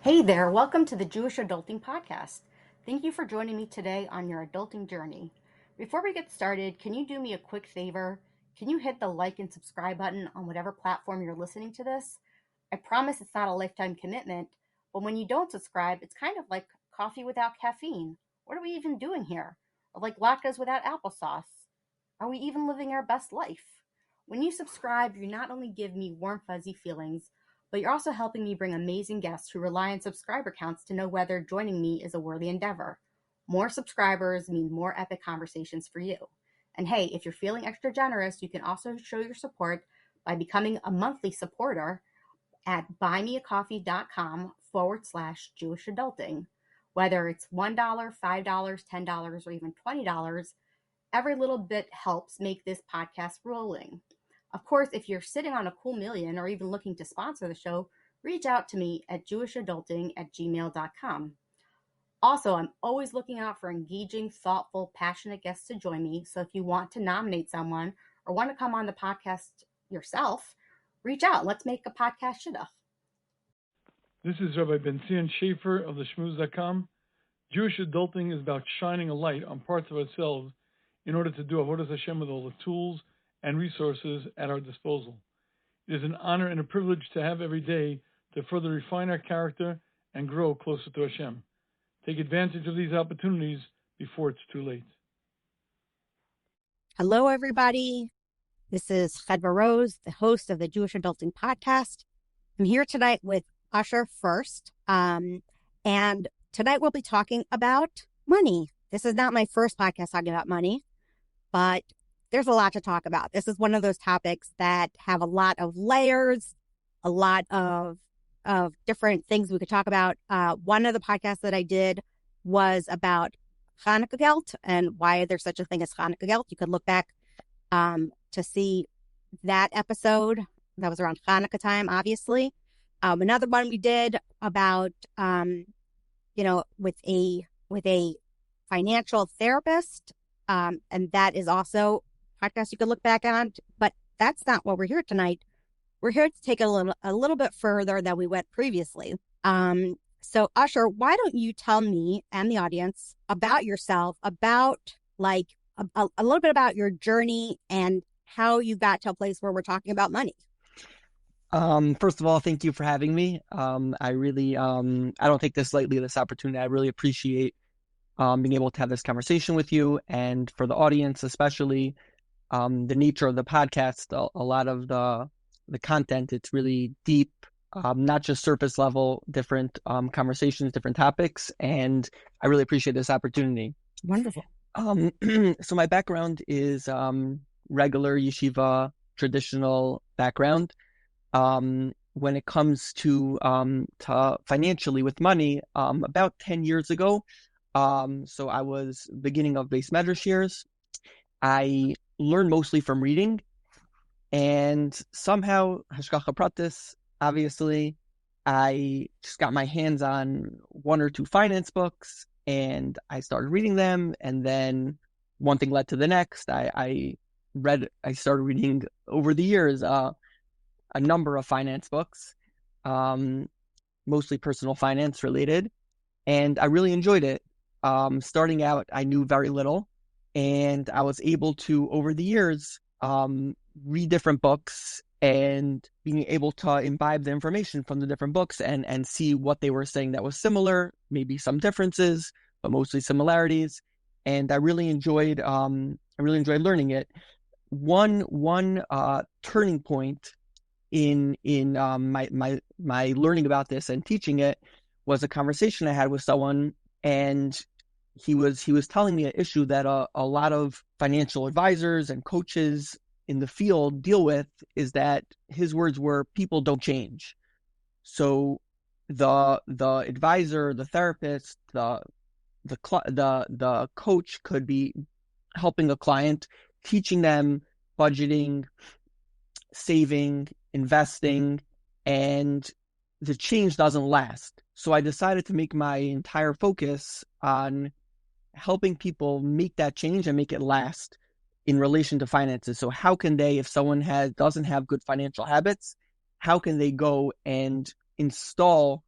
Hey there, welcome to the Jewish Adulting Podcast. Thank you for joining me today on your adulting journey. Before we get started, can you do me a quick favor? Can you hit the like and subscribe button on whatever platform you're listening to this? I promise it's not a lifetime commitment, but when you don't subscribe, it's kind of like coffee without caffeine. What are we even doing here? Or like latkes without applesauce? Are we even living our best life? When you subscribe, you not only give me warm, fuzzy feelings, but you're also helping me bring amazing guests who rely on subscriber counts to know whether joining me is a worthy endeavor. More subscribers mean more epic conversations for you. And hey, if you're feeling extra generous, you can also show your support by becoming a monthly supporter at buymeacoffee.com/Jewish Adulting. Whether it's $1, $5, $10, or even $20, every little bit helps make this podcast rolling. Of course, if you're sitting on a cool million or even looking to sponsor the show, reach out to me at jewishadulting@gmail.com. Also, I'm always looking out for engaging, thoughtful, passionate guests to join me. So if you want to nominate someone or want to come on the podcast yourself, reach out. Let's make a podcast shidduch. This is Rabbi Ben-Zion Schaefer of the Shmooze.com. Jewish adulting is about shining a light on parts of ourselves in order to do Avodas Hashem with all the tools and resources at our disposal. It is an honor and a privilege to have every day to further refine our character and grow closer to Hashem. Take advantage of these opportunities before it's too late. Hello, everybody. This is Chedva Rose, the host of the Jewish Adulting Podcast. I'm here tonight with Usher Furst, and tonight we'll be talking about money. This is not my first podcast talking about money, but there's a lot to talk about. This is one of those topics that have a lot of layers, a lot of different things we could talk about. One of the podcasts that I did was about Hanukkah Gelt and why there's such a thing as Hanukkah Gelt. You could look back to see that episode. That was around Hanukkah time, obviously. Another one we did about, with a financial therapist, and that is also a podcast you could look back on. But that's not what we're here tonight. We're here to take a little bit further than we went previously. So Usher, why don't you tell me and the audience about yourself, about like a little bit about your journey and how you got to a place where we're talking about money. First of all, thank you for having me. I really, I don't take this lightly, this opportunity. I really appreciate being able to have this conversation with you, and for the audience, especially the nature of the podcast, a lot of the content, it's really deep, not just surface level, different conversations, different topics, and I really appreciate this opportunity. Wonderful. So my background is regular yeshiva, traditional background. When it comes to financially with money, about 10 years ago, so I was beginning of base medrash years. I learned mostly from reading, and somehow hashgacha pratis, obviously, I just got my hands on one or two finance books, and I started reading them, and then one thing led to the next. I started reading over the years a number of finance books, mostly personal finance related, and I really enjoyed it. Starting out, I knew very little, and I was able to, over the years, read different books and being able to imbibe the information from the different books and see what they were saying that was similar, maybe some differences, but mostly similarities. And I really enjoyed learning it. One turning point in my learning about this and teaching it was a conversation I had with someone, and he was telling me an issue that a lot of financial advisors and coaches in the field deal with, is that his words were, people don't change. So the advisor, the therapist, the coach could be helping a client, teaching them budgeting, saving, investing, and the change doesn't last. So I decided to make my entire focus on helping people make that change and make it last in relation to finances. So how can they, if someone doesn't have good financial habits, how can they go and install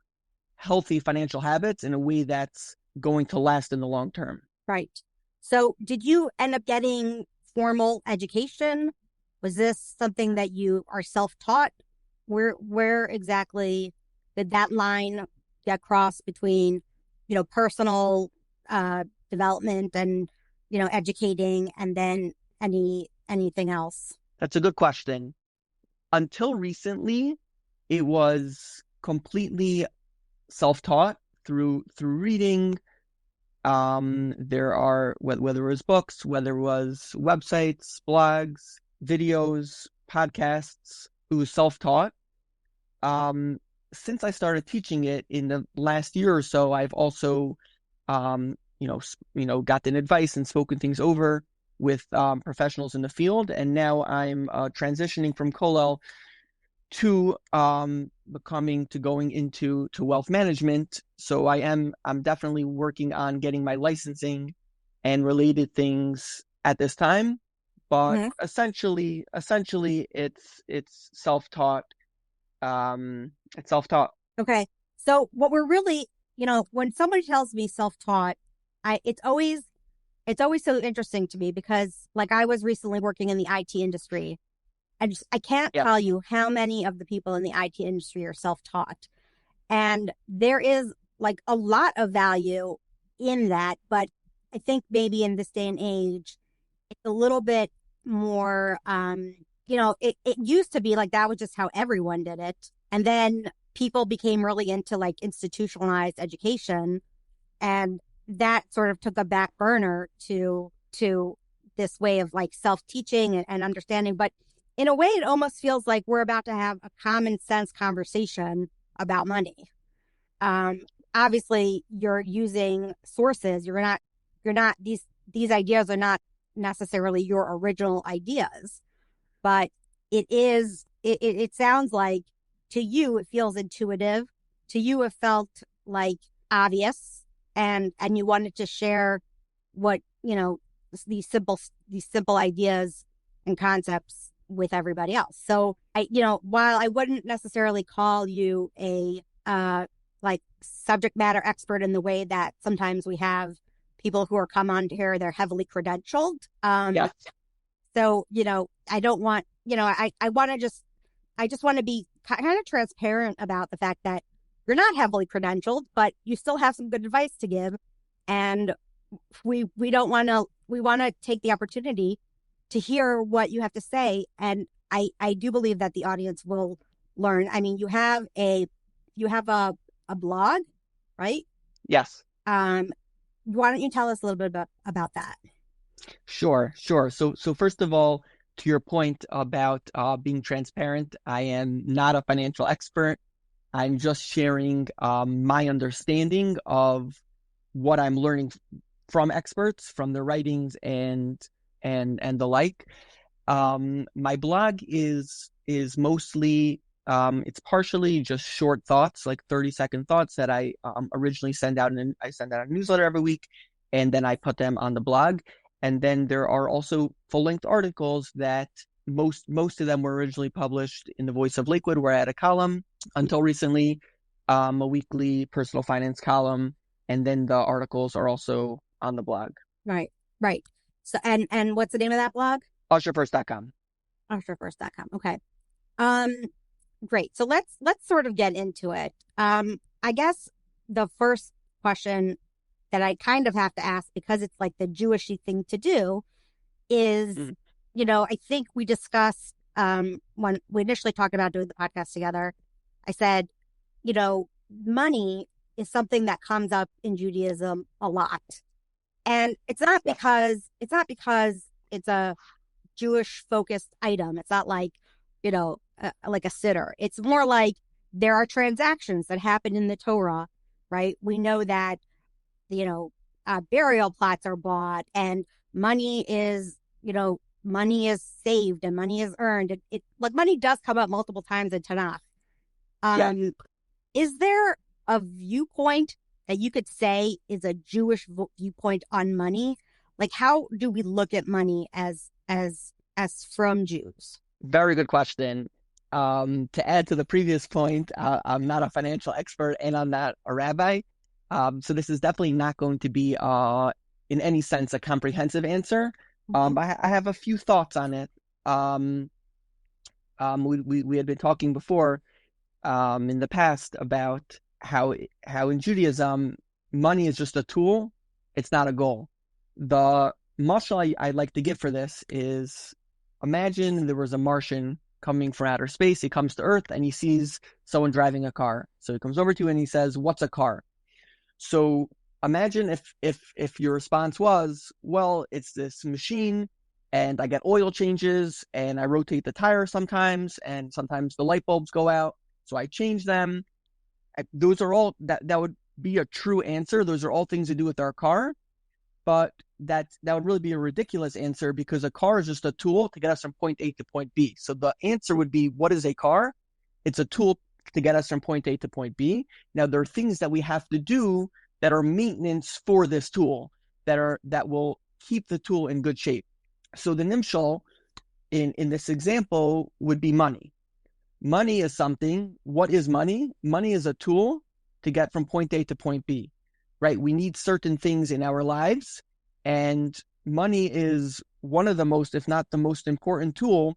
healthy financial habits in a way that's going to last in the long term. Right. So did you end up getting formal education? Was this something that you are self-taught? Where exactly did that line get crossed between, personal development and, educating, and then anything else? That's a good question. Until recently, it was completely self-taught through reading. There are, whether it was books, whether it was websites, blogs, videos, podcasts, it was self-taught. Since I started teaching it in the last year or so, I've also, gotten advice and spoken things over with professionals in the field, and now I'm transitioning from Kollel to going into wealth management. So I'm definitely working on getting my licensing and related things at this time, but essentially it's self-taught. It's self-taught. Okay. So what we're really, when somebody tells me self-taught, it's always so interesting to me, because like I was recently working in the IT industry. I can't tell you how many of the people in the IT industry are self-taught. And there is like a lot of value in that. But I think maybe in this day and age, it's a little bit more, it used to be like that was just how everyone did it. And then people became really into like institutionalized education. And that sort of took a back burner to this way of like self-teaching and understanding. But in a way, it almost feels like we're about to have a common sense conversation about money. Obviously, you're using sources. You're not these ideas are not necessarily your original ideas, but it sounds like to you it feels intuitive. To you, it felt like obvious, and you wanted to share what these simple ideas and concepts with everybody else. So while I wouldn't necessarily call you a like subject matter expert in the way that sometimes we have people who are come on here, they're heavily credentialed. Yes. So, I don't want, I just want to be kind of transparent about the fact that you're not heavily credentialed, but you still have some good advice to give. And we want to take the opportunity to hear what you have to say. And I do believe that the audience will learn. I mean, you have a blog, right? Yes. Why don't you tell us a little bit about that? Sure. So first of all, to your point about being transparent, I am not a financial expert. I'm just sharing my understanding of what I'm learning from experts, from their writings and the like. My blog is mostly it's partially just short thoughts, like 30-second thoughts that I originally send out, and I send out a newsletter every week, and then I put them on the blog. And then there are also full-length articles that most of them were originally published in the Voice of Lakewood, where I had a column until recently, a weekly personal finance column, and then the articles are also on the blog. Right. So and what's the name of that blog? Usherfurst.com. Usherfurst.com. Okay. Great. So let's sort of get into it. I guess the first question that I kind of have to ask, because it's like the Jewishy thing to do, is, I think we discussed when we initially talked about doing the podcast together, I said, money is something that comes up in Judaism a lot. And it's not because it's a Jewish focused item. It's not like, like a sitter. It's more like there are transactions that happen in the Torah, right? We know that, burial plots are bought, and money is saved and money is earned. It like money does come up multiple times in Tanakh. Is there a viewpoint that you could say is a Jewish viewpoint on money? Like, how do we look at money as from Jews? Very good question. To add to the previous point, I'm not a financial expert and I'm not a rabbi. So this is definitely not going to be, in any sense, a comprehensive answer. Mhm. I have a few thoughts on it. We had been talking before, in the past about how in Judaism, money is just a tool. It's not a goal. The mashal I like to give for this is, imagine there was a Martian coming from outer space. He comes to Earth and he sees someone driving a car. So he comes over to you and he says, "What's a car?" So imagine if your response was, "Well, it's this machine and I get oil changes and I rotate the tire sometimes and sometimes the light bulbs go out, so I change them." Those are all that would be a true answer. Those are all things to do with our car, but that would really be a ridiculous answer because a car is just a tool to get us from point A to point B. So the answer would be, what is a car? It's a tool to get us from point A to point B. Now there are things that we have to do that are maintenance for this tool that will keep the tool in good shape. So the nimshal in this example would be money. Money is something. What is money? Money is a tool to get from point A to point B, right? We need certain things in our lives, and money is one of the most, if not the most important tool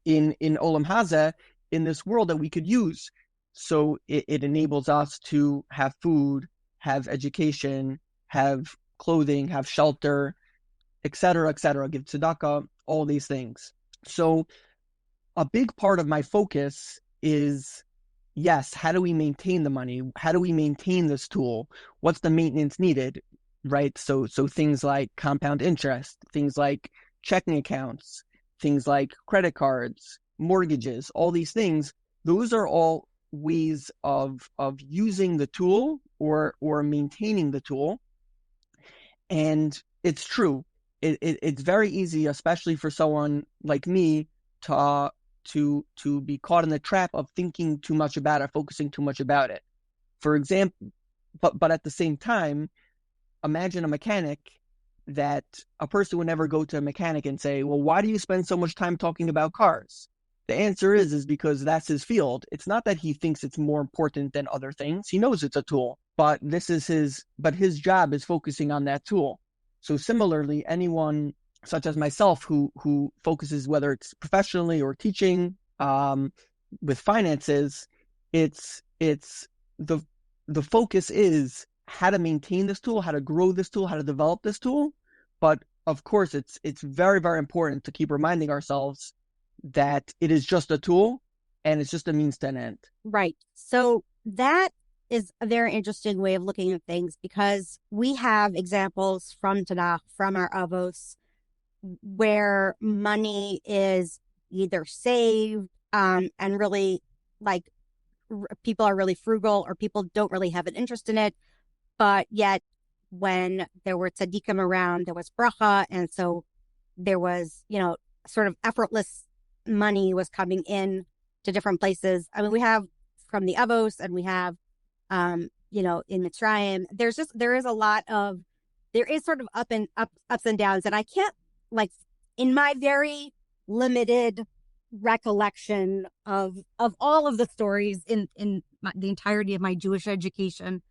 in Olam Hazeh, in this world, that we could use. So it enables us to have food, have education, have clothing, have shelter, etc., etc., give tzedakah, all these things. So a big part of my focus is, yes, how do we maintain the money? How do we maintain this tool? What's the maintenance needed, right? So things like compound interest, things like checking accounts, things like credit cards, mortgages, all these things, those are all ways of using the tool or maintaining the tool. And it's true. It's very easy, especially for someone like me, to be caught in the trap of thinking too much about it, focusing too much about it. For example, but at the same time, imagine a mechanic that a person would never go to a mechanic and say, "Well, why do you spend so much time talking about cars?" The answer is because that's his field. It's not that he thinks it's more important than other things. He knows it's a tool, but his job is focusing on that tool. So similarly, anyone such as myself who focuses, whether it's professionally or teaching, with finances, it's the focus is how to maintain this tool, how to grow this tool, how to develop this tool. But of course, it's very, very important to keep reminding ourselves that it is just a tool and it's just a means to an end. Right. So that is a very interesting way of looking at things because we have examples from Tanakh, from our Avos, where money is either saved and really like people are really frugal or people don't really have an interest in it. But yet when there were tzaddikim around, there was bracha. And so there was, sort of effortless money was coming in to different places. I mean, we have from the Avos and we have, in Mitzrayim, there is sort of ups and downs. And I can't, like, in my very limited recollection of all of the stories in the entirety of my Jewish education,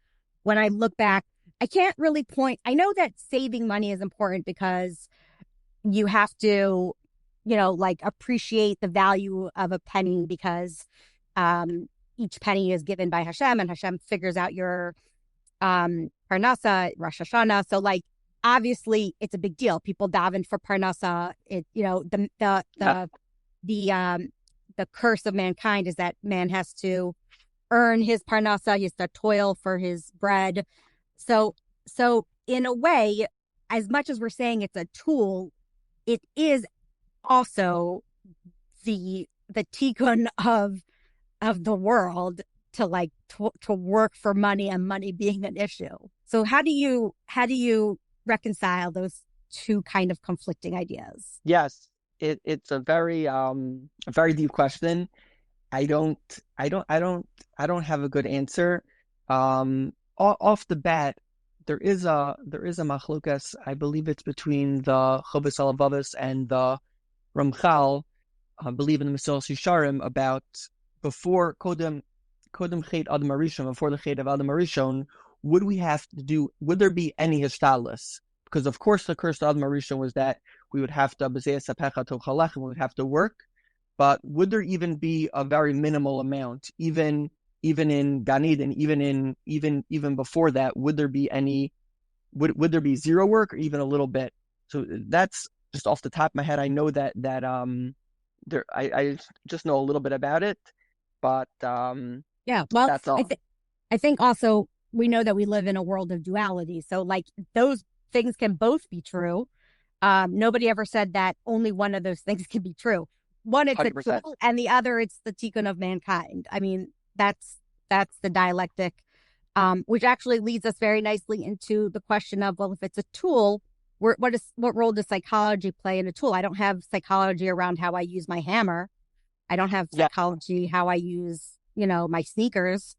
when I look back, I can't really point. I know that saving money is important because you have to, appreciate the value of a penny because each penny is given by Hashem and Hashem figures out your parnasa, Rosh Hashanah. So obviously it's a big deal. People daven for parnasa. The curse of mankind is that man has to earn his parnasa. He has to toil for his bread. So in a way, as much as we're saying it's a tool, it is also the tikkun of the world to work for money and money being an issue. So how do you reconcile those two kind of conflicting ideas? Yes, it's a very deep question. I don't have a good answer. Off the bat, there is a machlokas. I believe it's between the Chovos HaLevavos and the Ramchal believe in the Mesilas Yesharim about before Kodem Chet Adam Harishon, before the Chet of Adam Harishon, would there be any hishtadlus? Because of course the curse of Adam Harishon was that we would have to we would have to work, but would there even be a very minimal amount, even in Gan Eden, even before that, would there be zero work or even a little bit? So that's just off the top of my head. I know that I just know a little bit about it, but yeah, well, that's all. I think also we know that we live in a world of duality. So like those things can both be true. Nobody ever said that only one of those things can be true. One, it's 100%. A tool, and the other, it's the tikkun of mankind. I mean, that's the dialectic, which actually leads us very nicely into the question of, well, if it's a tool, what role does psychology play in a tool? I don't have psychology around how I use my hammer. I don't have psychology how I use, my sneakers.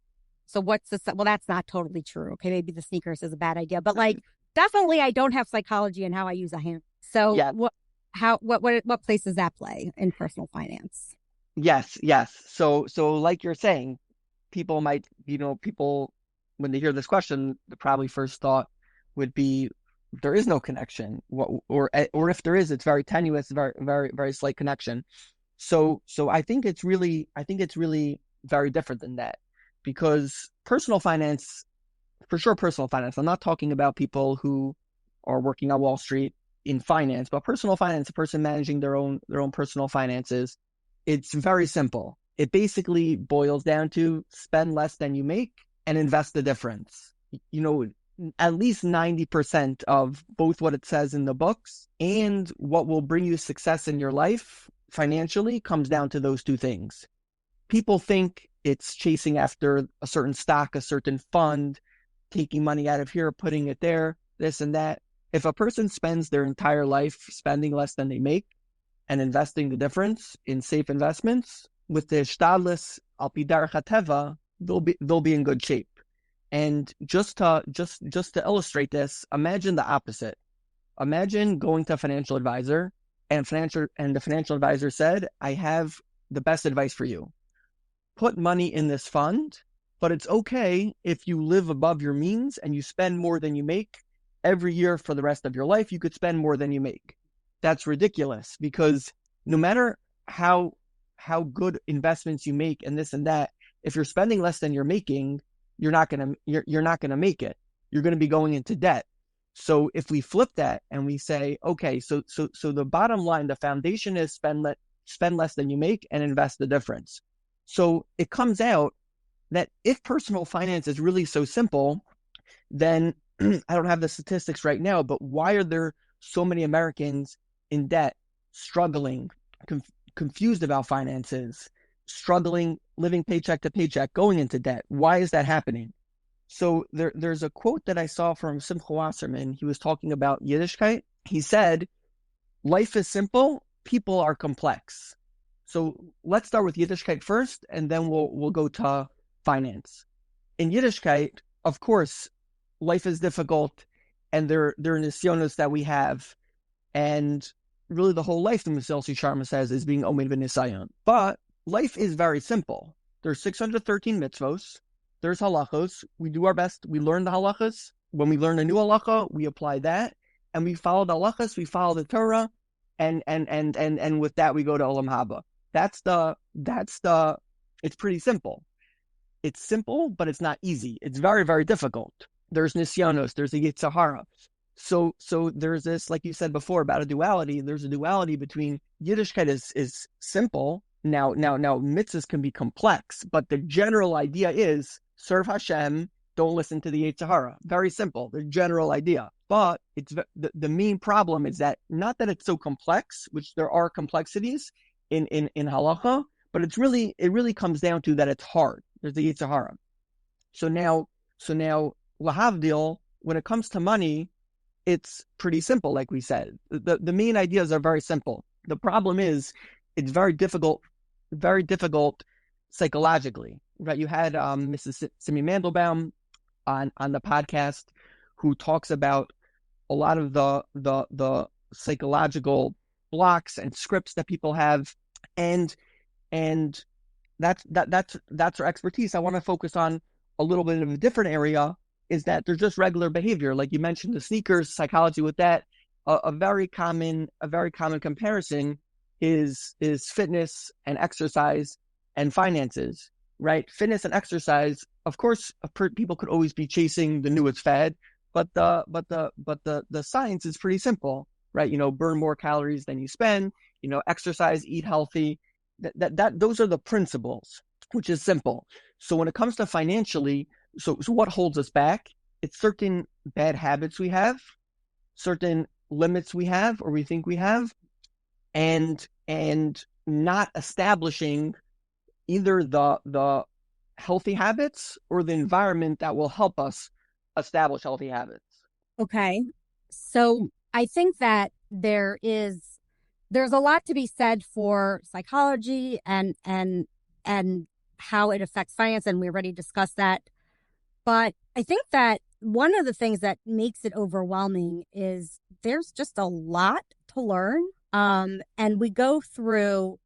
So well, that's not totally true. Okay, maybe the sneakers is a bad idea, but like definitely I don't have psychology in how I use a hammer. So what place does that play in personal finance? Yes. So like you're saying, people might, when they hear this question, the probably first thought would be there is no connection, or if there is, it's very tenuous, very, very, very slight connection. So I think it's really very different than that, because personal finance, for sure, personal finance. I'm not talking about people who are working on Wall Street in finance, but personal finance, a person managing their own personal finances. It's very simple. It basically boils down to spend less than you make and invest the difference. At least 90% of both what it says in the books and what will bring you success in your life financially comes down to those two things. People think it's chasing after a certain stock, a certain fund, taking money out of here, putting it there, this and that. If a person spends their entire life spending less than they make and investing the difference in safe investments, with the shtadlis al pi derech hateva, they'll be in good shape. And just to illustrate this, imagine the opposite. Imagine going to a financial advisor and the financial advisor said, I have the best advice for you. Put money in this fund, but it's okay if you live above your means and you spend more than you make every year for the rest of your life. You could spend more than you make. That's ridiculous, because no matter how good investments you make and this and that, if you're spending less than you're making, you're not gonna make it. You're gonna be going into debt. So if we flip that and we say, okay, so the bottom line, the foundation is spend less than you make and invest the difference. So it comes out that if personal finance is really so simple, then I don't have the statistics right now, but why are there so many Americans in debt, struggling, confused about finances, struggling, living paycheck to paycheck, going into debt? Why is that happening? So there's a quote that I saw from Simcha Wasserman. He was talking about Yiddishkeit. He said, life is simple, people are complex. So let's start with Yiddishkeit first, and then we'll go to finance. In Yiddishkeit, of course, life is difficult, and there are nisyonos that we have, and really the whole life, the Mesilas Yesharim says, is being omed v'nisayon. But life is very simple. There's 613 mitzvos. There's halachos. We do our best. We learn the halachos. When we learn a new halacha, we apply that, and we follow the halachos. We follow the Torah, and with that we go to Olam Haba. It's pretty simple. It's simple, but it's not easy. It's very, very difficult. There's nisyonos. There's a Yetzer Hara. So there's this, like you said before, about a duality. There's a duality between Yiddishkeit is simple. Now mitzvahs can be complex, but the general idea is serve Hashem, don't listen to the Yetzer Hara. Very simple, the general idea. But it's the main problem is that not that it's so complex, which there are complexities in halacha, but it really comes down to that it's hard. There's the Yetzer Hara. So now lahavdil, when it comes to money, it's pretty simple, like we said. The main ideas are very simple. The problem is it's very difficult psychologically. Right? You had Mrs. Simi Mandelbaum on the podcast, who talks about a lot of the psychological blocks and scripts that people have And and that's our expertise. I want to focus on a little bit of a different area, is that they're just regular behavior. Like you mentioned the sneakers, psychology with that. A very common comparison is fitness and exercise and finances, right? Fitness and exercise, of course, people could always be chasing the newest fad, but the science is pretty simple, right? Burn more calories than you spend, exercise, eat healthy. Those are the principles, which is simple. So when it comes to financially, so what holds us back? It's certain bad habits we have, certain limits we have or we think we have, and not establishing either the healthy habits or the environment that will help us establish healthy habits. Okay. So I think that there's a lot to be said for psychology and how it affects finance, and we already discussed that. But I think that one of the things that makes it overwhelming is there's just a lot to learn. And we go through,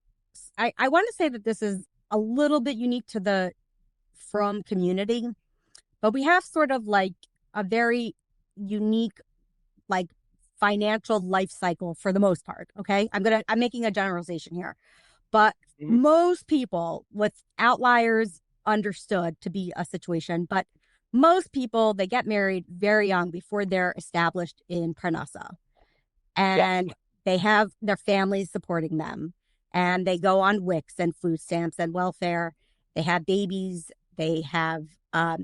I want to say that this is a little bit unique to the Frum community, but we have sort of like a very unique, like, financial life cycle for the most part. Okay. I'm making a generalization here, but most people, with outliers understood to be a situation, but most people, they get married very young before they're established in Parnassa, and they have their families supporting them, and they go on WICs and food stamps and welfare. They have babies. They have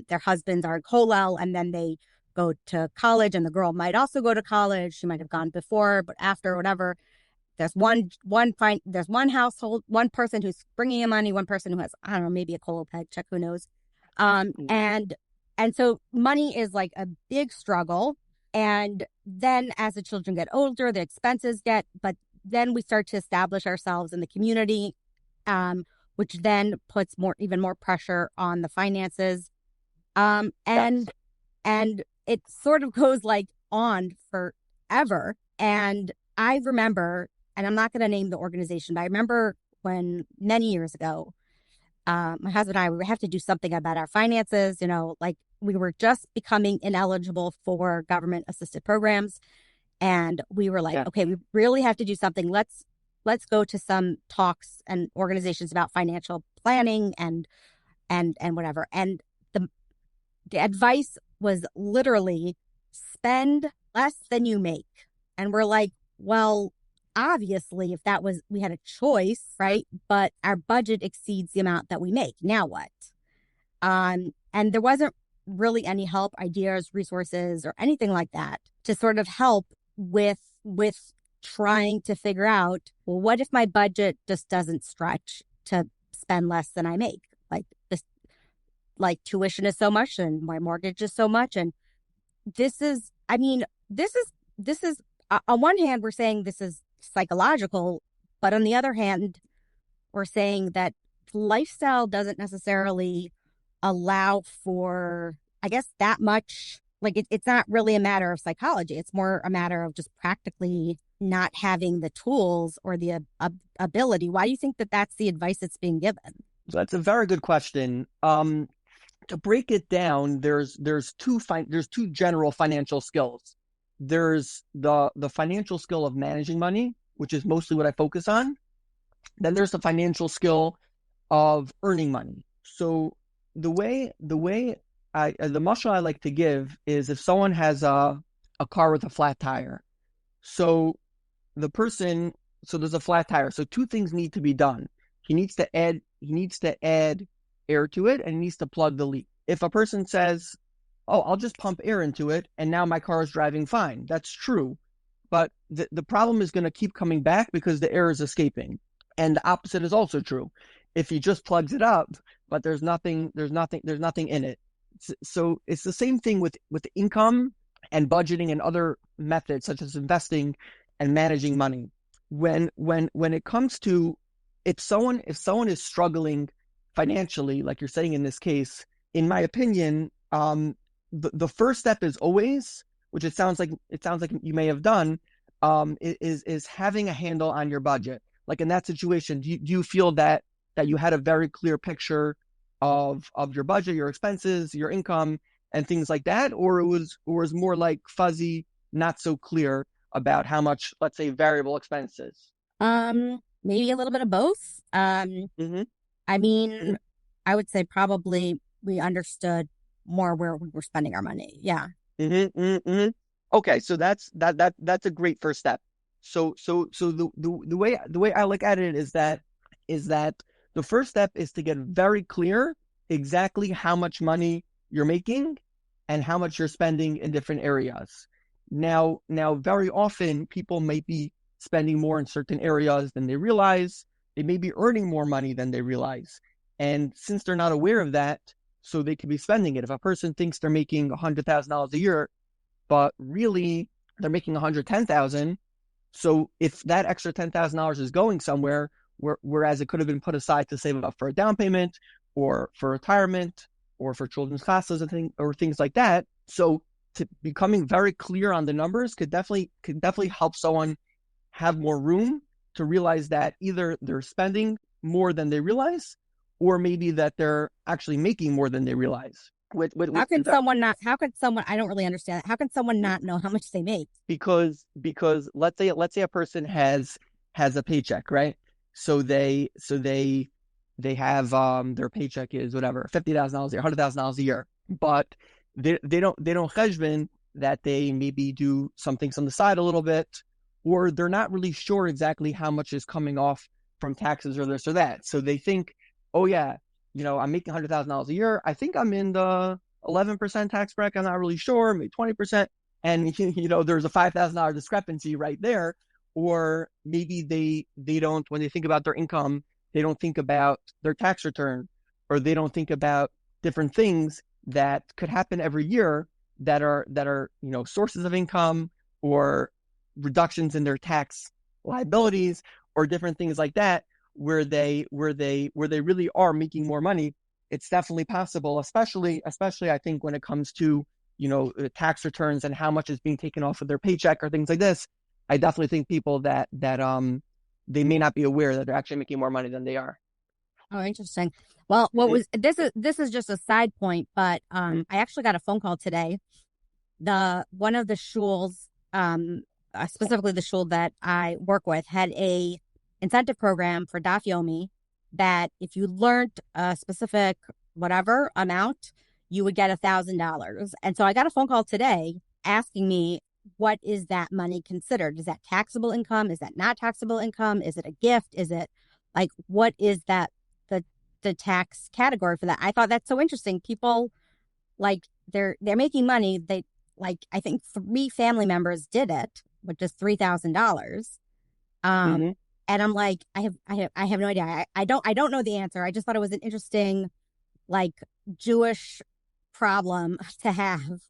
their husbands are in Kollel, and then they go to college, and the girl might also go to college. She might have gone before, but after, whatever. There's there's one household, one person who's bringing in money, one person who has, I don't know, maybe a Kollel peg check, who knows. And so money is like a big struggle. And then as the children get older, the expenses but then we start to establish ourselves in the community, which then puts even more pressure on the finances. And it sort of goes like on forever. And I remember, and I'm not going to name the organization, but I remember when many years ago, my husband and I, we would have to do something about our finances. Like we were just becoming ineligible for government assisted programs. And we were like, okay, we really have to do something. Let's go to some talks and organizations about financial planning and whatever. And the advice was literally spend less than you make. And we're like, well, obviously, if we had a choice, right? But our budget exceeds the amount that we make. Now what? And there wasn't really any help, ideas, resources, or anything like that to sort of help with trying to figure out, well, what if my budget just doesn't stretch to spend less than I make? Like tuition is so much and my mortgage is so much. And this is on one hand, we're saying this is psychological, but on the other hand, we're saying that lifestyle doesn't necessarily allow for, I guess, that much. Like it's not really a matter of psychology. It's more a matter of just practically not having the tools or the ability. Why do you think that that's the advice that's being given? That's a very good question. To break it down, there's two general financial skills. There's the financial skill of managing money, which is mostly what I focus on. Then there's the financial skill of earning money. So the mashal I like to give is, if someone has a car with a flat tire, so there's a flat tire. So two things need to be done. He needs to add air to it, and he needs to plug the leak. If a person says, oh, I'll just pump air into it and now my car is driving fine, that's true. But the problem is going to keep coming back because the air is escaping. And the opposite is also true. If he just plugs it up, but there's nothing in it. So it's the same thing with income and budgeting and other methods such as investing and managing money. When it comes to, if someone is struggling financially, like you're saying in this case, in my opinion, the first step is always, which it sounds like you may have done, is having a handle on your budget. Like in that situation, do you feel that you had a very clear picture of your budget, your expenses, your income, and things like that, or it was more like fuzzy, not so clear about how much, let's say, variable expenses? Maybe a little bit of both. Mm-hmm. I mean, I would say probably we understood more where we were spending our money. Yeah. Mm-hmm, mm-hmm. Okay, so that's a great first step. So the way I look at it is that the first step is to get very clear exactly how much money you're making and how much you're spending in different areas. Now very often people may be spending more in certain areas than they realize. They may be earning more money than they realize. And since they're not aware of that, so they could be spending it. If a person thinks they're making $100,000 a year, but really they're making 110,000. So if that extra $10,000 is going somewhere, whereas it could have been put aside to save up for a down payment or for retirement or for children's classes or things like that. So to becoming very clear on the numbers could definitely help someone have more room to realize that either they're spending more than they realize, or maybe that they're actually making more than they realize. How can someone not? How can someone? I don't really understand that. How can someone not know how much they make? Because let's say a person has a paycheck, right? So they have their paycheck is whatever, $50,000 a year, $100,000 a year, but they don't cheshbon that they maybe do some things on the side a little bit, or they're not really sure exactly how much is coming off from taxes or this or that. So they think, oh yeah, I'm making $100,000 a year. I think I'm in the 11% tax bracket. I'm not really sure, maybe 20%. And, there's a $5,000 discrepancy right there. Or maybe they don't, when they think about their income, they don't think about their tax return, or they don't think about different things that could happen every year that are, sources of income or reductions in their tax liabilities or different things like that, where they really are making more money. It's definitely possible, especially I think when it comes to tax returns and how much is being taken off of their paycheck or things like this. I definitely think people that they may not be aware that they're actually making more money than they are. Oh, interesting. Well, this is just a side point, but I actually got a phone call today. One of the shuls, specifically the shul that I work with, had a incentive program for Daf Yomi that if you learned a specific whatever amount, you would get $1,000. And so I got a phone call today asking me, what is that money considered? Is that taxable income? Is that not taxable income? Is it a gift? Is it like, what is that, the tax category for that? I thought that's so interesting. People, like, they're making money. They, like, I think 3 family members did it, which is $3,000. And I'm like, I have no idea. I don't know the answer. I just thought it was an interesting, like, Jewish problem to have.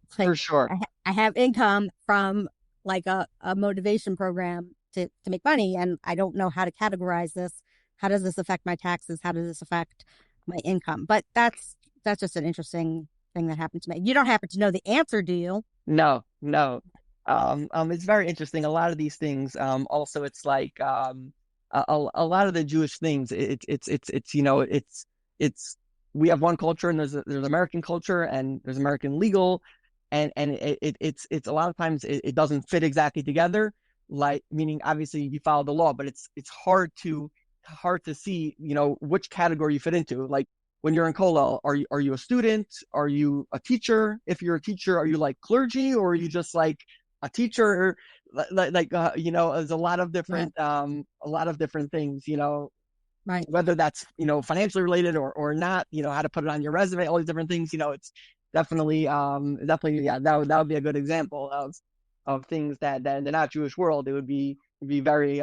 For sure. I have income from like a motivation program to make money, and I don't know how to categorize this. How does this affect my taxes? How does this affect my income? But that's just an interesting thing that happened to me. You don't happen to know the answer, do you? No. It's very interesting. A lot of these things, also it's like a lot of the Jewish things. It's we have one culture, and there's American culture, and there's American legal, and it's a lot of times it doesn't fit exactly together. Like, meaning obviously you follow the law, but it's hard to see which category you fit into. Like when you're in Kollel, are you a student? Are you a teacher? If you're a teacher, are you like clergy, or are you just like a teacher? There's a lot of different things. Right. Whether that's, financially related or not, how to put it on your resume, all these different things, it's definitely, yeah, that would be a good example of things that in the not Jewish world, it would be very,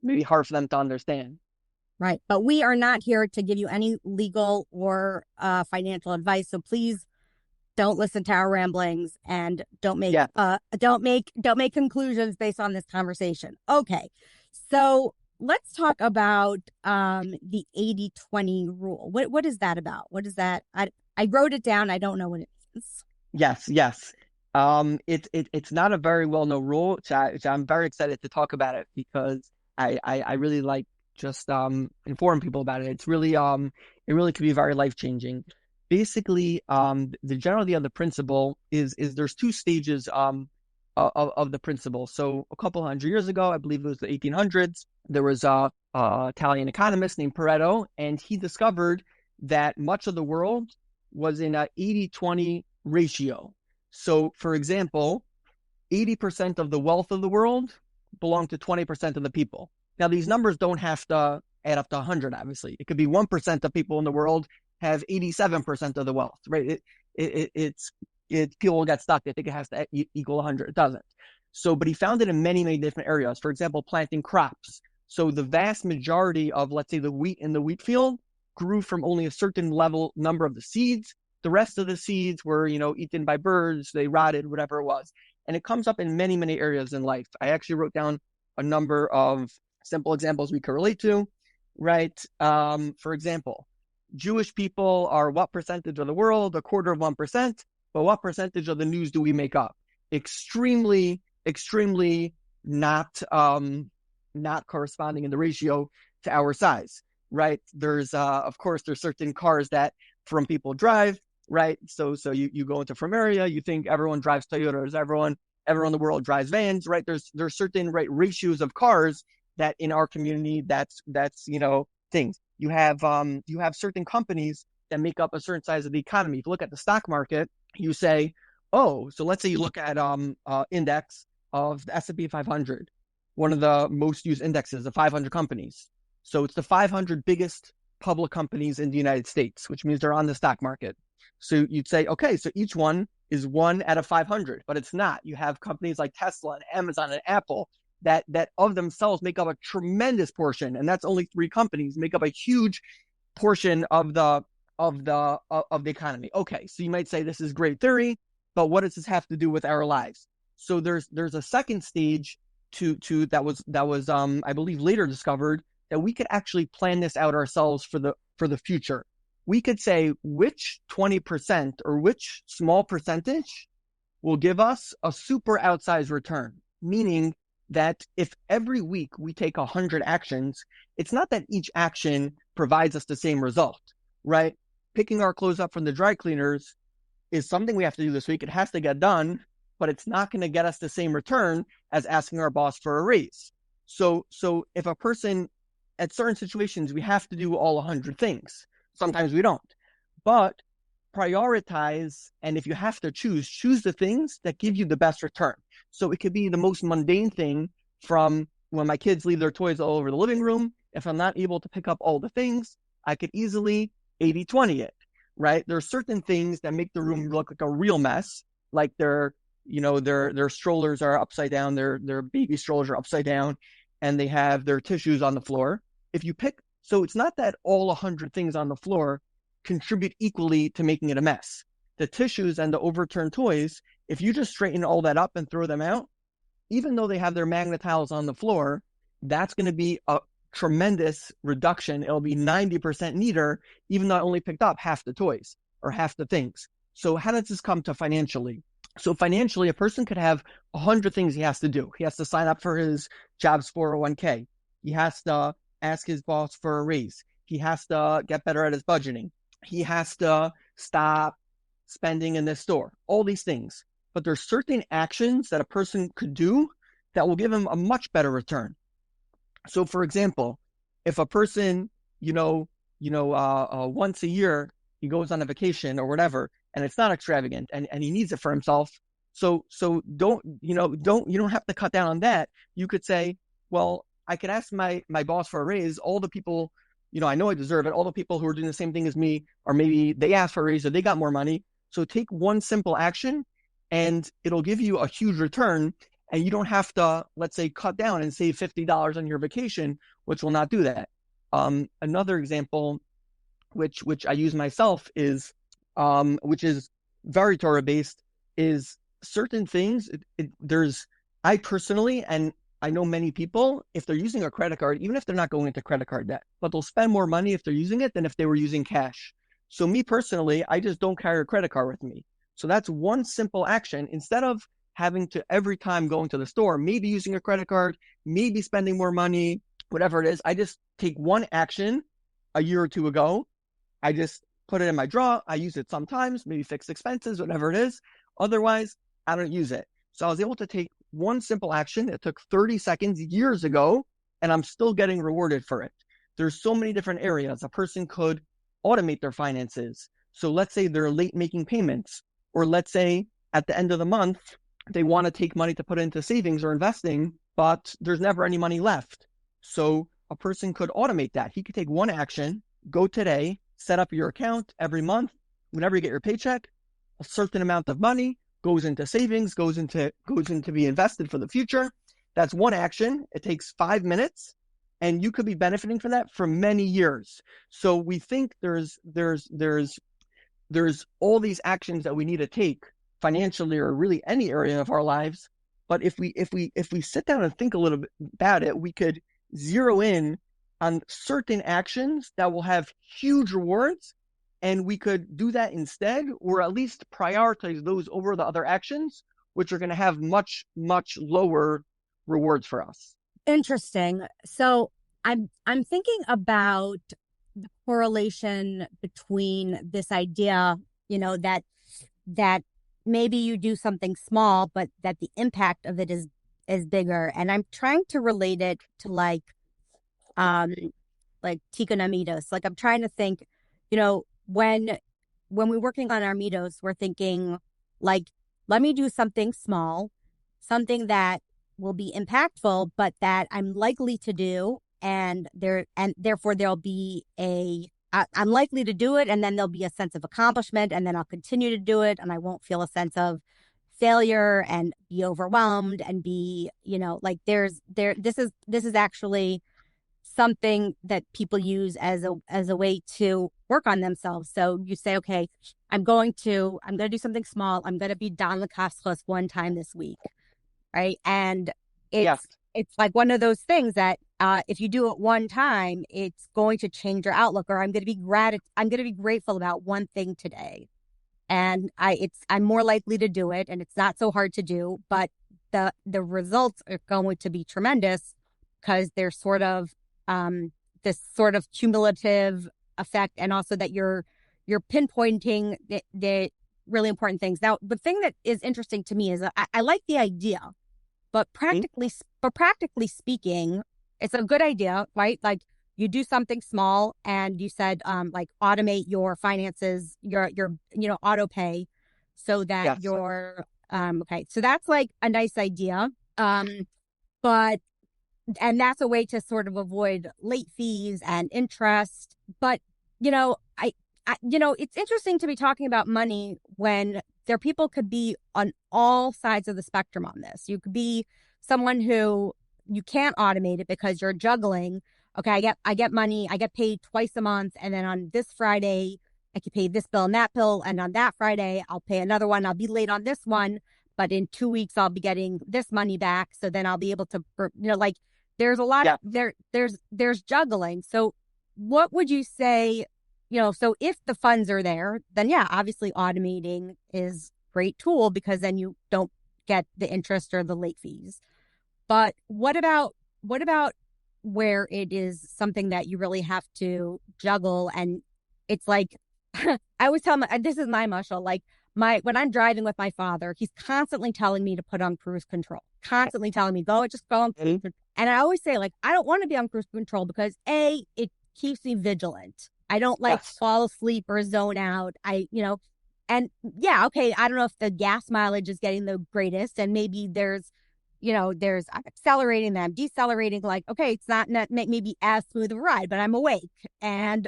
maybe hard for them to understand. Right. But we are not here to give you any legal or financial advice. So please don't listen to our ramblings and don't make conclusions based on this conversation. Okay. So let's talk about the 80-20 rule. What is that about? What is that? I wrote it down. I don't know what it is. Yes. It's not a very well-known rule, which I'm very excited to talk about it, because I really like just inform people about it. It's really it really could be very life changing. Basically, the general idea of the principle is there's two stages of the principle. So a couple hundred years ago, I believe it was the 1800s, there was a Italian economist named Pareto, and he discovered that much of the world was in a 80-20 ratio. So, for example, 80% of the wealth of the world belong to 20% of the people. Now, these numbers don't have to add up to 100, obviously. It could be 1% of people in the world have 87% of the wealth, right? People get stuck. They think it has to equal 100. It doesn't. So, but he found it in many, many different areas. For example, planting crops. So the vast majority of, let's say, the wheat in the wheat field grew from only a certain number of the seeds. The rest of the seeds were, eaten by birds. They rotted, whatever it was. And it comes up in many, many areas in life. I actually wrote down a number of simple examples we could relate to, right? For example, Jewish people are what percentage of the world? 1/4%. But what percentage of the news do we make up? Extremely, extremely not corresponding in the ratio to our size, right? There's, of course, there's certain cars that from people drive, right? So you go into from area, you think everyone drives Toyotas, everyone in the world drives vans, right? There's certain ratios of cars that in our community, that's things. You have certain companies that make up a certain size of the economy. If you look at the stock market, you say, oh, so let's say you look at index of the S&P 500, one of the most used indexes of 500 companies. So it's the 500 biggest public companies in the United States, which means they're on the stock market. So you'd say, okay, so each one is 1 out of 500, but it's not. You have companies like Tesla and Amazon and Apple that of themselves make up a tremendous portion, and that's only 3 companies, make up a huge portion of the economy. Okay, so you might say this is great theory, but what does this have to do with our lives? So there's a second stage to that was I believe later discovered, that we could actually plan this out ourselves for the future. We could say which 20% or which small percentage will give us a super outsized return, meaning that if every week we take 100 actions, it's not that each action provides us the same result, right? Picking our clothes up from the dry cleaners is something we have to do this week. It has to get done, but it's not going to get us the same return as asking our boss for a raise. So if a person, at certain situations, we have to do all 100 things. Sometimes we don't. But prioritize, and if you have to choose the things that give you the best return. So it could be the most mundane thing, from when my kids leave their toys all over the living room. If I'm not able to pick up all the things, I could easily 80-20 it, right? There are certain things that make the room look like a real mess, like their strollers are upside down, their baby strollers are upside down, and they have their tissues on the floor. So it's not that all 100 things on the floor contribute equally to making it a mess. The tissues and the overturned toys, if you just straighten all that up and throw them out, even though they have their magnet tiles on the floor, that's going to be a tremendous reduction. It'll be 90% neater, even though I only picked up half the toys or half the things. So how does this come to financially? So financially, a person could have 100 things he has to do. He has to sign up for his job's 401k. He has to ask his boss for a raise. He has to get better at his budgeting. He has to stop spending in this store. All these things. But there's certain actions that a person could do that will give him a much better return. So, for example, if a person, once a year he goes on a vacation or whatever, and it's not extravagant, and he needs it for himself. So you don't have to cut down on that. You could say, well, I could ask my boss for a raise. All the people, I know I deserve it. All the people who are doing the same thing as me, or maybe they asked for a raise or they got more money. So take one simple action and it'll give you a huge return. And you don't have to, let's say, cut down and save $50 on your vacation, which will not do that. Another example, which I use myself, is, which is very Torah based, is certain things. I personally, and I know many people, if they're using a credit card, even if they're not going into credit card debt, but they'll spend more money if they're using it than if they were using cash. So me personally, I just don't carry a credit card with me. So that's one simple action. Instead of having to every time going to the store, maybe using a credit card, maybe spending more money, whatever it is. I just take one action a year or two ago. I just put it in my drawer. I use it sometimes, maybe fix expenses, whatever it is. Otherwise, I don't use it. So I was able to take one simple action that took 30 seconds years ago, and I'm still getting rewarded for it. There's so many different areas. A person could automate their finances. So let's say they're late making payments, or let's say at the end of the month, they want to take money to put into savings or investing, but there's never any money left. So a person could automate that. He could take one action, go today, set up your account every month. Whenever you get your paycheck, a certain amount of money goes into savings, goes into be invested for the future. That's one action. It takes 5 minutes, and you could be benefiting from that for many years. So we think there's all these actions that we need to take financially or really any area of our lives. But if we sit down and think a little bit about it, we could zero in on certain actions that will have huge rewards, and we could do that instead, or at least prioritize those over the other actions, which are going to have much, much lower rewards for us. Interesting. So I'm thinking about the correlation between this idea, that maybe you do something small, but that the impact of it is bigger. And I'm trying to relate it to like tikkun amidos. Like I'm trying to think, when we're working on our midos, we're thinking like, let me do something small, something that will be impactful, but that I'm likely to do, and therefore there'll be I'm likely to do it, and then there'll be a sense of accomplishment, and then I'll continue to do it, and I won't feel a sense of failure and be overwhelmed and be, this is actually something that people use as a way to work on themselves. So you say, okay, I'm going to do something small. I'm going to be dan l'kafschos one time this week. Right. And it's like one of those things that if you do it one time, it's going to change your outlook, or I'm going to be grateful about one thing today. And I'm more likely to do it, and it's not so hard to do, but the results are going to be tremendous because they're sort of this sort of cumulative effect, and also that you're pinpointing the really important things. Now, the thing that is interesting to me is I like the idea, but practically speaking, it's a good idea, right? Like you do something small, and you said like automate your finances, your auto pay, so that you're okay. So that's like a nice idea, but and that's a way to sort of avoid late fees and interest. But it's interesting to be talking about money when people could be on all sides of the spectrum on this. You could be someone who you can't automate it because you're juggling. Okay, I get money, I get paid twice a month, and then on this Friday I can pay this bill and that bill, and on that Friday I'll pay another one. I'll be late on this one, but in 2 weeks I'll be getting this money back, so then I'll be able to, there's a lot of there's juggling. So what would you say, so if the funds are there, then obviously automating is a great tool, because then you don't get the interest or the late fees. But what about where it is something that you really have to juggle? And it's like, I always tell this is my muscle, like when I'm driving with my father, he's constantly telling me to put on cruise control, constantly telling me, just go on cruise control. And I always say, like, I don't want to be on cruise control because it keeps me vigilant. I don't fall asleep or zone out. And okay, I don't know if the gas mileage is getting the greatest, and maybe there's I'm accelerating, then I'm decelerating. Like, okay, it's not maybe as smooth of a ride, but I'm awake and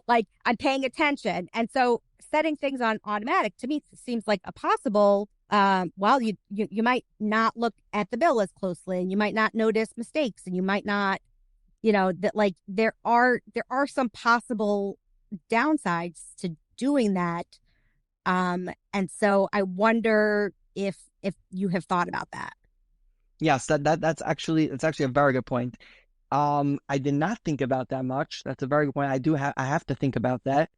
like I'm paying attention. And so setting things on automatic to me seems like a possible. You might not look at the bill as closely, and you might not notice mistakes, and you might not, that like there are some possible downsides to doing that. And so I wonder if you have thought about that. Yes, that's actually a very good point. I did not think about that much. That's a very good point. I have to think about that.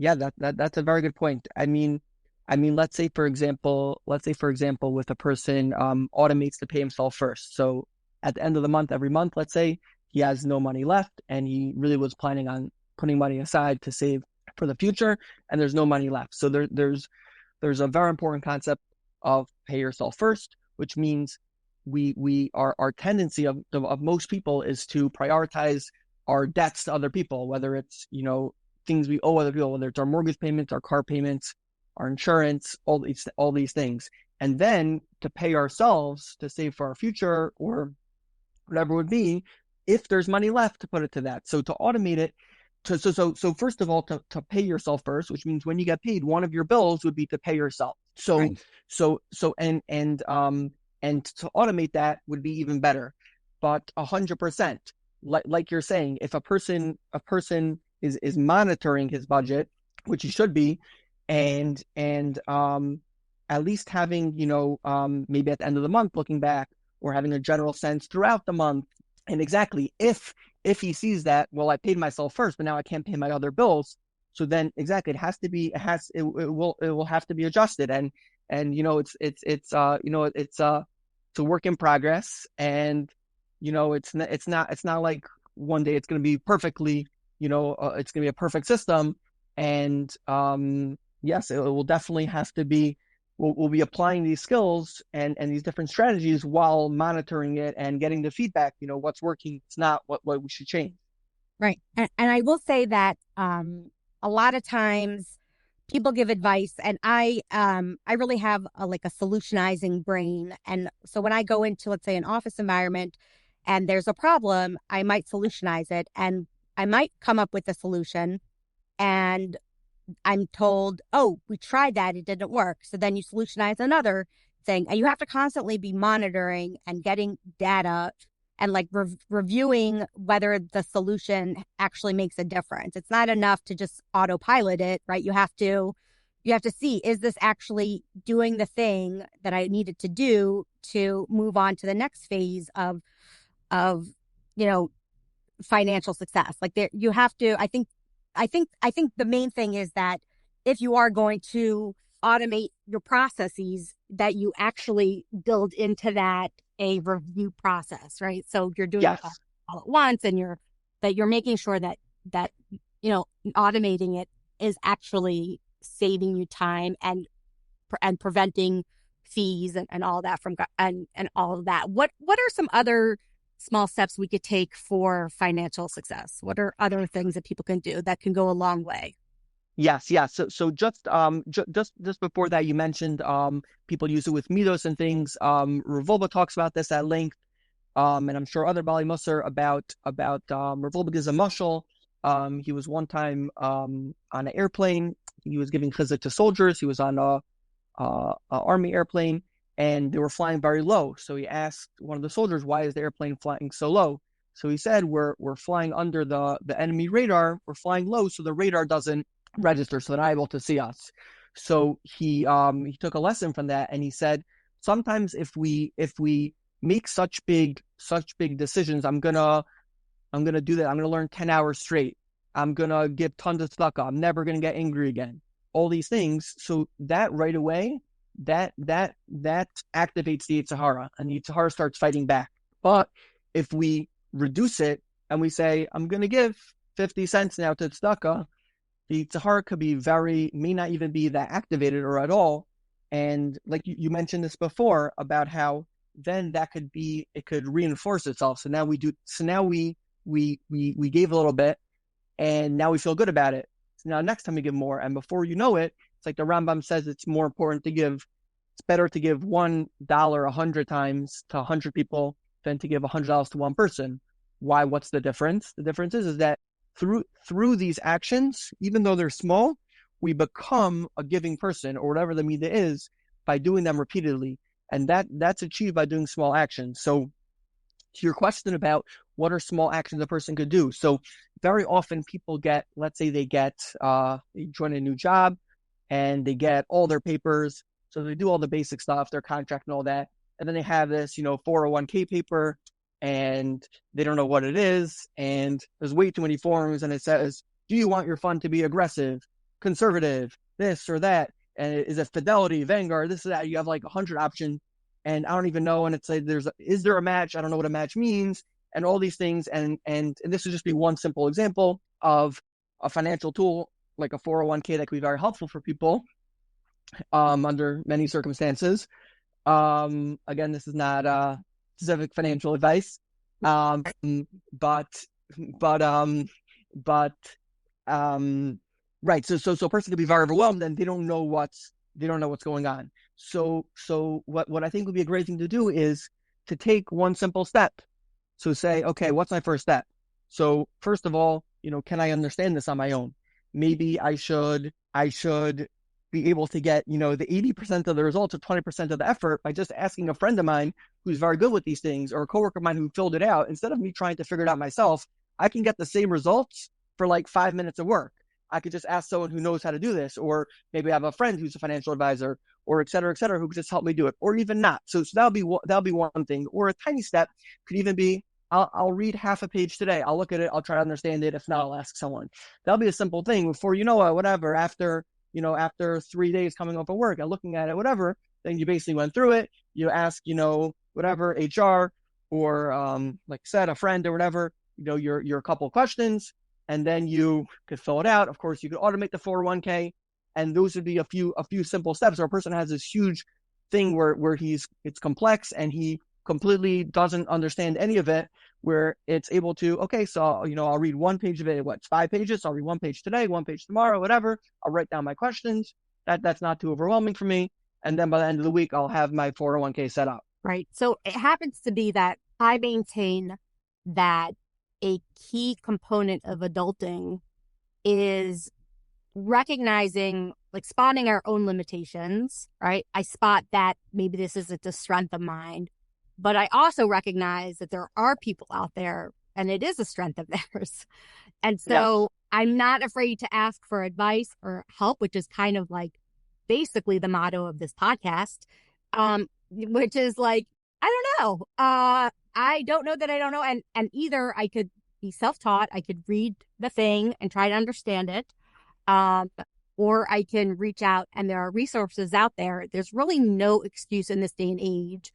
Yeah, that's a very good point. I mean, I mean, let's say for example, with a person automates to pay himself first. So at the end of the month, every month, let's say he has no money left and he really was planning on putting money aside to save for the future, and there's no money left. So there's a very important concept of pay yourself first, which means our tendency of most people is to prioritize our debts to other people, whether it's, things we owe other people, whether it's our mortgage payments, our car payments, our insurance, all these things. And then to pay ourselves to save for our future or whatever it would be, if there's money left, to put it to that. So to automate it, so first of all, to pay yourself first, which means when you get paid, one of your bills would be to pay yourself. So Right. and to automate that would be even better. But 100%, like you're saying, if a person is monitoring his budget, which he should be, and at least having, maybe at the end of the month looking back, or having a general sense throughout the month. And exactly, if he sees that, well, I paid myself first, but now I can't pay my other bills. So then exactly, it will have to be adjusted. And it's a work in progress. And it's not like one day it's going to be perfectly, it's going to be a perfect system. And yes, it will definitely have to be. We'll be applying these skills and these different strategies while monitoring it and getting the feedback, what's working, it's not, what we should change. Right. And I will say that a lot of times people give advice, and I really have a solutionizing brain. And so when I go into, let's say, an office environment and there's a problem, I might solutionize it, and I might come up with a solution, and I'm told, oh, we tried that, it didn't work. So then you solutionize another thing, and you have to constantly be monitoring and getting data and reviewing whether the solution actually makes a difference. It's not enough to just autopilot it, right? You have to see, is this actually doing the thing that I needed to do to move on to the next phase of financial success? You have to, I think the main thing is that if you are going to automate your processes, that you actually build into that a review process, right? So you're doing it all at once, and you're making sure that automating it is actually saving you time and preventing fees and all that and all of that. What are some other small steps we could take for financial success? What are other things that people can do that can go a long way? Yes. So just before that, you mentioned people use it with midos and things. Revolba talks about this at length, and I'm sure other Bali Musar about Revolba gives a mushal. He was one time on an airplane. He was giving chizuk to soldiers. He was on a army airplane, and they were flying very low. So he asked one of the soldiers, "Why is the airplane flying so low?" So he said, "We're flying under the enemy radar. We're flying low, so the radar doesn't register, so they're not able to see us." So he took a lesson from that, and he said, sometimes if we make such big decisions, I'm gonna do that. I'm gonna learn 10 hours straight. I'm gonna give tons of tzedakah. I'm never gonna get angry again. All these things. So that right away, that activates the Yetzer Hara, and the Yetzer Hara starts fighting back. But if we reduce it and we say, I'm gonna give 50 cents now to tzedakah, the Yetzer Hara may not even be that activated or at all. And like you mentioned this before about how then it could reinforce itself. So now we gave a little bit, and now we feel good about it. So now next time we give more, and before you know it, it's like the Rambam says, it's better to give $1 100 times to 100 people than to give $100 to one person. Why? What's the difference? The difference is that through these actions, even though they're small, we become a giving person, or whatever the midah is, by doing them repeatedly. And that's achieved by doing small actions. So to your question about what are small actions a person could do. So very often people let's say they join a new job and they get all their papers. So they do all the basic stuff, their contract and all that. And then they have this, 401k paper, and they don't know what it is. And there's way too many forms, and it says, do you want your fund to be aggressive, conservative, this or that? and is it Fidelity, Vanguard, this, that? You have like 100 options, and I don't even know. And it's like, is there a match? I don't know what a match means, and all these things. And this would just be one simple example of a financial tool like a 401k that could be very helpful for people under many circumstances. Again, this is not specific financial advice, but right. So a person could be very overwhelmed and they don't know what's going on. So what I think would be a great thing to do is to take one simple step. So say, okay, what's my first step? So first of all, can I understand this on my own? Maybe I should be able to get, the 80% of the results or 20% of the effort by just asking a friend of mine who's very good with these things, or a coworker of mine who filled it out. Instead of me trying to figure it out myself, I can get the same results for like 5 minutes of work. I could just ask someone who knows how to do this, or maybe I have a friend who's a financial advisor, or et cetera, who could just help me do it, or even not. So that'll be one thing. Or a tiny step could even be, I'll read half a page today. I'll look at it. I'll try to understand it. If not, I'll ask someone. That'll be a simple thing. Before whatever, after 3 days coming off of work and looking at it, whatever, then you basically went through it. You ask, whatever, HR, or like I said, a friend or whatever, your couple of questions, and then you could fill it out. Of course, you could automate the 401k, and those would be a few simple steps. Or a person has this huge thing where it's complex and he completely doesn't understand any of it, where it's able to, okay, so, I'll read one page of it. It's 5 pages. So I'll read 1 page today, 1 page tomorrow, whatever. I'll write down my questions. That's not too overwhelming for me. And then by the end of the week, I'll have my 401k set up. Right. So it happens to be that I maintain that a key component of adulting is recognizing, like, spotting our own limitations, right? I spot that maybe this isn't a strength of mine, but I also recognize that there are people out there and it is a strength of theirs. And so I'm not afraid to ask for advice or help, which is kind of like basically the motto of this podcast, which is like, I don't know. I don't know that I don't know. And either I could be self-taught, I could read the thing and try to understand it, or I can reach out, and there are resources out there. There's really no excuse in this day and age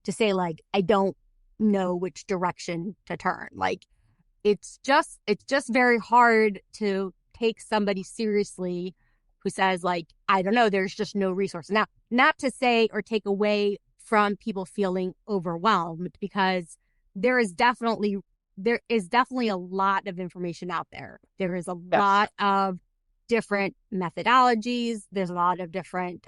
to say, like, I don't know which direction to turn. Like, it's just very hard to take somebody seriously who says, like, I don't know, there's just no resource. Now, not to say or take away from people feeling overwhelmed, because there is definitely a lot of information out there. There is a lot of different methodologies. There's a lot of different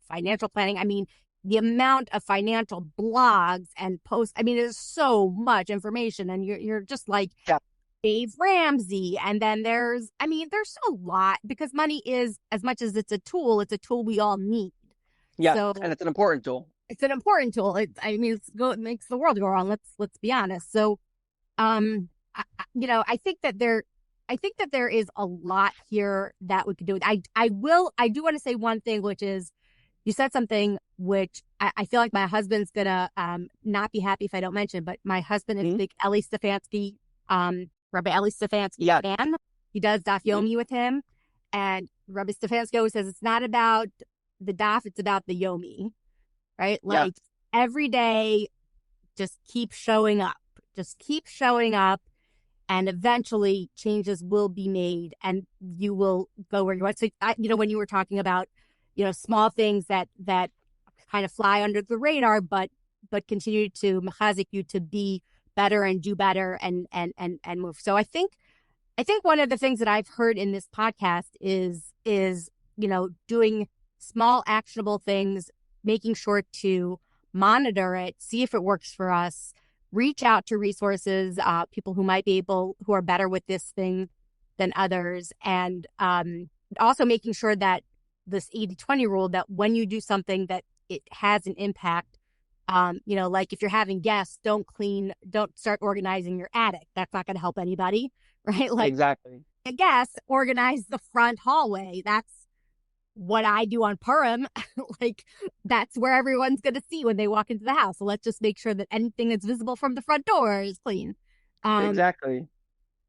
financial planning. I mean, the amount of financial blogs and posts, I mean, there's so much information, and you're just like Dave Ramsey. And then there's a lot, because money is, as much as it's a tool we all need. Yeah. So, and it's an important tool. It's an important tool. It makes the world go wrong. Let's be honest. So, I think that there is a lot here that we could do. I do want to say one thing, which is, you said something which I feel like my husband's gonna not be happy if I don't mention, but my husband is a big Eli Stefanski, Rabbi Eli Stefanski fan. He does Daf Yomi with him, and Rabbi Stefanski always says it's not about the Daf, it's about the Yomi, right? Like every day, just keep showing up, and eventually changes will be made, and you will go where you want. So, when you were talking about, small things that kind of fly under the radar, but continue to mechazik you to be better and do better and move. So I think one of the things that I've heard in this podcast is doing small actionable things, making sure to monitor it, see if it works for us, reach out to resources, people who are better with this thing than others, and also making sure that this 80-20 rule, that when you do something that it has an impact, like if you're having guests, don't start organizing your attic. That's not going to help anybody, right? Like, exactly. A guest, organize the front hallway. That's what I do on Purim. Like, that's where everyone's going to see when they walk into the house. So let's just make sure that anything that's visible from the front door is clean. Exactly.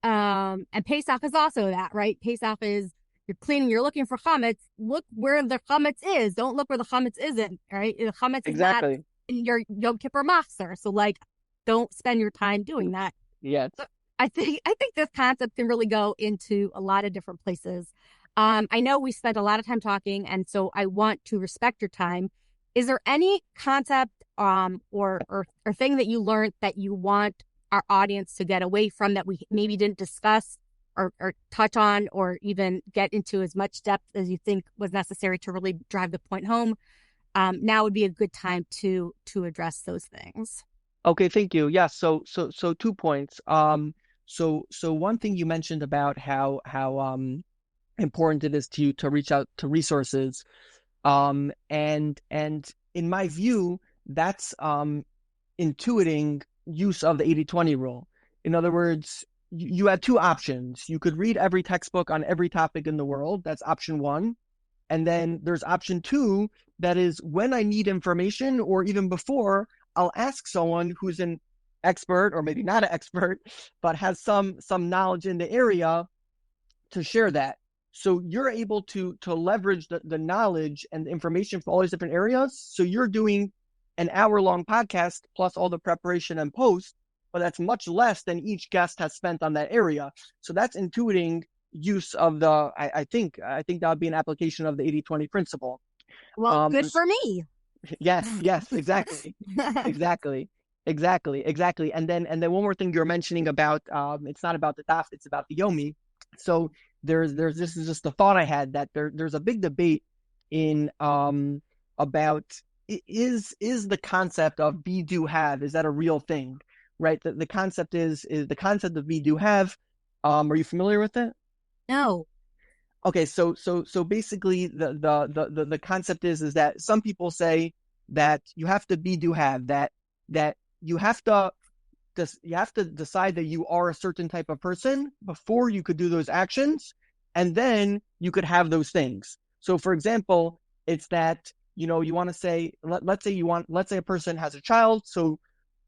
And Pesach is also that, right? Pesach is you're cleaning, you're looking for chametz, look where the chametz is. Don't look where the chametz isn't, right? The chametz is not Exactly. in your Yom Kippur machzer. So like, don't spend your time doing that. Yes. So I think this concept can really go into a lot of different places. I know we spent a lot of time talking, and so I want to respect your time. Is there any concept or thing that you learned that you want our audience to get away from that we maybe didn't discuss or touch on or even get into as much depth as you think was necessary to really drive the point home? Now would be a good time to address those things. Okay, thank you. Yeah, so 2 points. So one thing you mentioned about how important it is to you to reach out to resources. And in my view, that's intuiting use of the 80-20 rule. In other words, you had two options. You could read every textbook on every topic in the world. That's option one. And then there's option two, that is when I need information or even before, I'll ask someone who's an expert or maybe not an expert, but has some knowledge in the area to share that. So you're able to leverage the knowledge and the information from all these different areas. So you're doing an hour-long podcast plus all the preparation and post, but that's much less than each guest has spent on that area. So that's intuiting use of the, I think that would be an application of the 80-20 principle. Well, good for me. Yes, exactly. Exactly. And then one more thing you're mentioning about, it's not about the daf, it's about the yomi. So there's this is just the thought I had that there's a big debate in about is the concept of be do have, is that a real thing, right? The concept is the concept of be do have. Are you familiar with it? No. Okay, so basically the concept is that some people say that you have to be do have, that you have to decide that you are a certain type of person before you could do those actions, and then you could have those things. So for example, it's that, you want to say, let's say a person has a child, so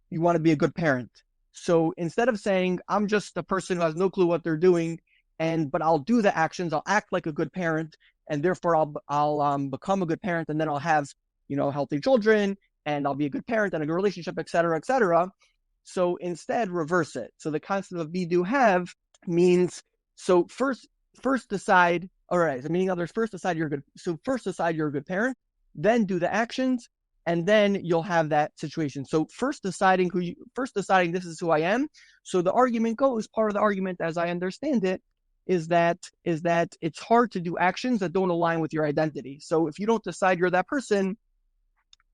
you want to be a good parent. So instead of saying, I'm just a person who has no clue what they're doing, but I'll do the actions, I'll act like a good parent, and therefore I'll become a good parent, and then I'll have, healthy children, and I'll be a good parent and a good relationship, et cetera, et cetera. So instead, reverse it. So the concept of be do have means, so first decide, all right, so meaning others, first decide you're good. So first decide you're a good parent, then do the actions, and then you'll have that situation. So first deciding this is who I am. So the argument goes, part of the argument as I understand it, is that it's hard to do actions that don't align with your identity. So if you don't decide you're that person,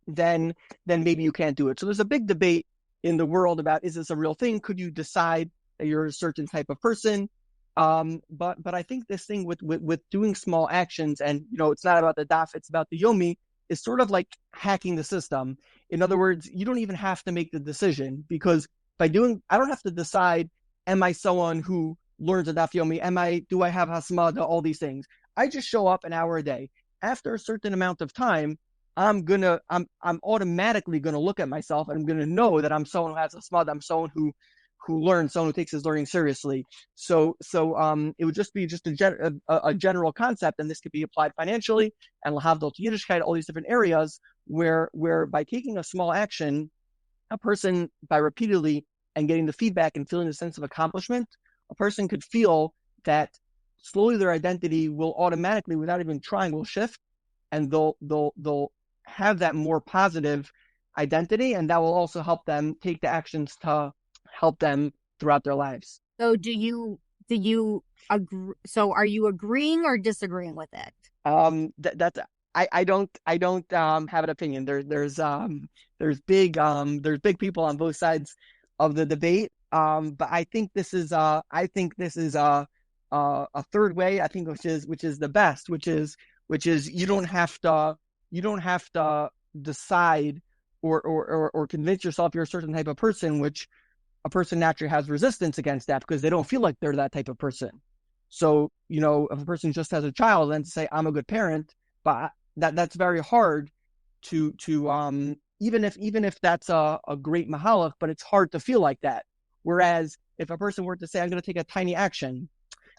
then maybe you can't do it. So there's a big debate in the world about, is this a real thing? Could you decide that you're a certain type of person? But I think this thing with doing small actions, and it's not about the daf, it's about the yomi, is sort of like hacking the system. In other words, you don't even have to make the decision, because I don't have to decide, am I someone who learns a daf yomi? Do I have hasmada? All these things. I just show up an hour a day. After a certain amount of time, I'm automatically gonna look at myself, and I'm gonna know that I'm someone who has hasmada. I'm someone who learns, someone who takes his learning seriously. So it would just be a general concept, and this could be applied financially and lahavdol to Yiddishkeit, all these different areas where by taking a small action, a person, by repeatedly and getting the feedback and feeling the sense of accomplishment, a person could feel that slowly their identity will automatically, without even trying, will shift, and they'll have that more positive identity, and that will also help them take the actions to help them throughout their lives. So do you agree? So are you agreeing or disagreeing with it? I don't have an opinion. There's big people on both sides of the debate. But I think this is a third way, I think, which is the best, which is you don't have to decide or convince yourself you're a certain type of person, which a person naturally has resistance against that because they don't feel like they're that type of person. So, if a person just has a child, then to say I'm a good parent, but that's very hard to even if that's a great mahalach, but it's hard to feel like that. Whereas if a person were to say, I'm going to take a tiny action,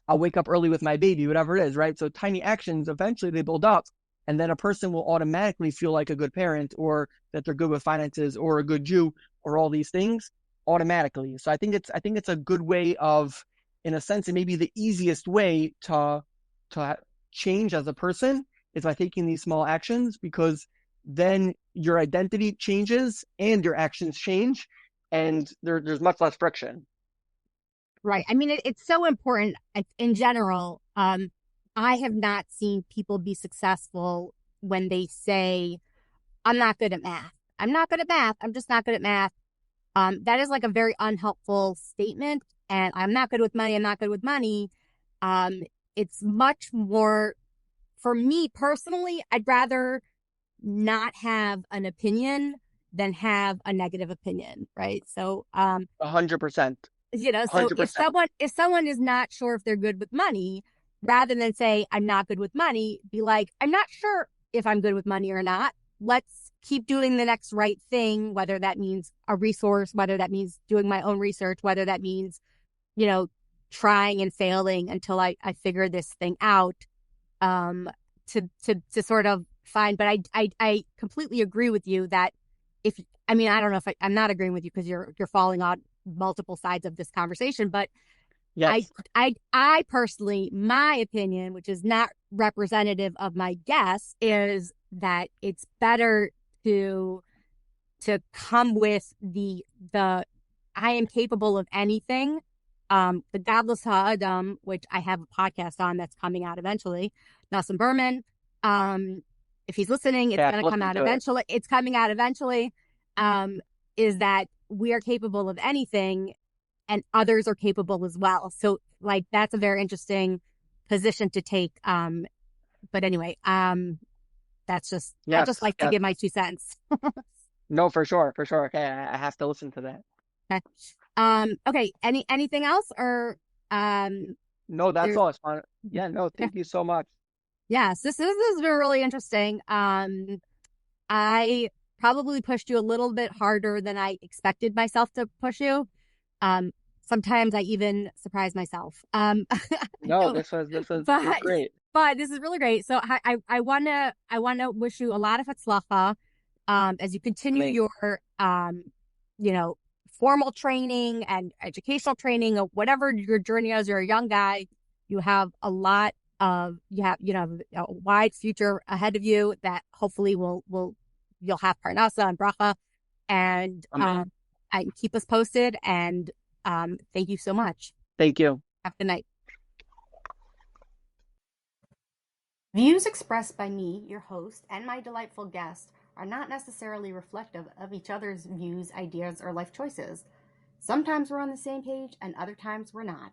I'll wake up early with my baby, whatever it is, right? So tiny actions, eventually they build up. And then a person will automatically feel like a good parent, or that they're good with finances, or a good Jew, or all these things automatically. So I think it's a good way of, in a sense, it may be the easiest way to change as a person is by taking these small actions, because then your identity changes and your actions change, and there's much less friction. Right. I mean, it's so important in general. I have not seen people be successful when they say, I'm not good at math. I'm not good at math. I'm just not good at math. That is like a very unhelpful statement. And I'm not good with money. I'm not good with money. It's much more, for me personally, I'd rather not have an opinion than have a negative opinion. Right. So, 100%. So 100%. if someone is not sure if they're good with money, rather than say, I'm not good with money, be like, I'm not sure if I'm good with money or not. Let's keep doing the next right thing, whether that means a resource, whether that means doing my own research, whether that means, trying and failing until I figure this thing out, to sort of find. But I completely agree with you that I don't know if I'm not agreeing with you because you're falling on multiple sides of this conversation, but Yes. I personally, my opinion, which is not representative of my guess, is that it's better to come with the I am capable of anything. The Godless Ha'adam, which I have a podcast on that's coming out eventually. Nelson Berman, if he's listening, it's going to come out eventually. It's coming out eventually. Is that we are capable of anything, and others are capable as well. So, like, that's a very interesting position to take. But anyway, that's just, I just like to give my 2 cents. No, for sure. Okay, I have to listen to that. Okay. Okay. Anything else or? No, that's all. Yeah. No, thank you so much. Yes, this has been really interesting. I probably pushed you a little bit harder than I expected myself to push you. Sometimes I even surprise myself. No, this was great. But this is really great. So I wanna wish you a lot of Hatlacha, as you continue your formal training and educational training, or whatever your journey is. You're a young guy. You have a lot of a wide future ahead of you that hopefully you'll have parnasa and bracha, and keep us posted. And thank you so much. Thank you. Have a good night. Views expressed by me, your host, and my delightful guest are not necessarily reflective of each other's views, ideas, or life choices. Sometimes we're on the same page, and other times we're not.